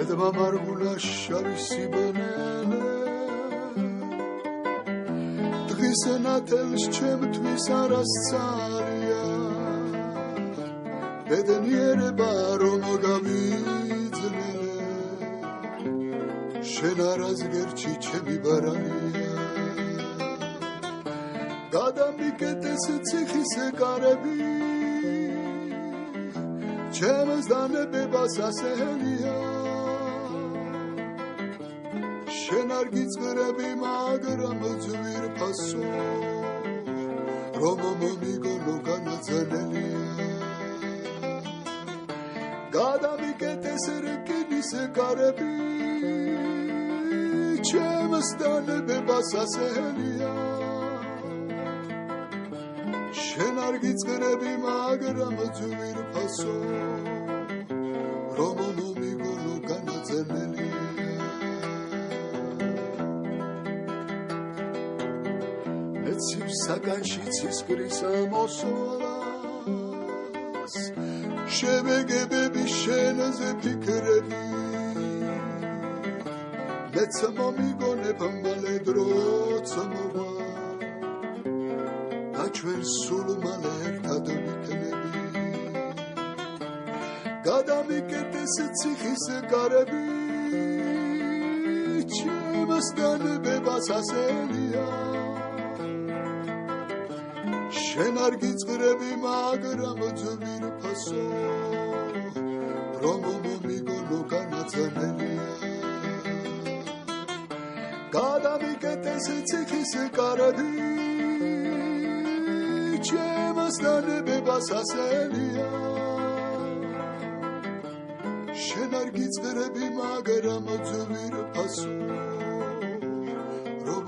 ედმა მარგულა შავი სიბანელე დღის ნათელს ჩემთვის არასცალია ბედნიერება რომ გავიძლელე შენ არას გერჩი ჩემი ბარანია გადამიკეტეს ციხის კარები ჩემს დანებებას ასეელია შენ არ გიწყრები მაგრამ ძვირფასო რომ მომიგონო განაძენელია გადამიკეტეს რკინის კარები ჩემს დანებებას ასეელია შენ არ გიწყრები მაგრამ ძვირფასო რომ მომიგონო განაძენელია მეცივ საგანში ცისკრის მოსვლას შევეგებები შენზე ფიქრები მეც მომიგონებ მალე დროც მოვა ჩვენ სულ მალე ერთად ვიქნები გადამიკეტეს ციხის კარები ჩემს დანებებას ასეელია შენ არ გიწყრები მაგრამ ძვირფასო რომ მომიგონო განაძენელია გადამიკეტეს ციხის კარები ჩემს დანებებას ასეელია შენ არ გიწყრები მაგრამ ძვირფასო რომ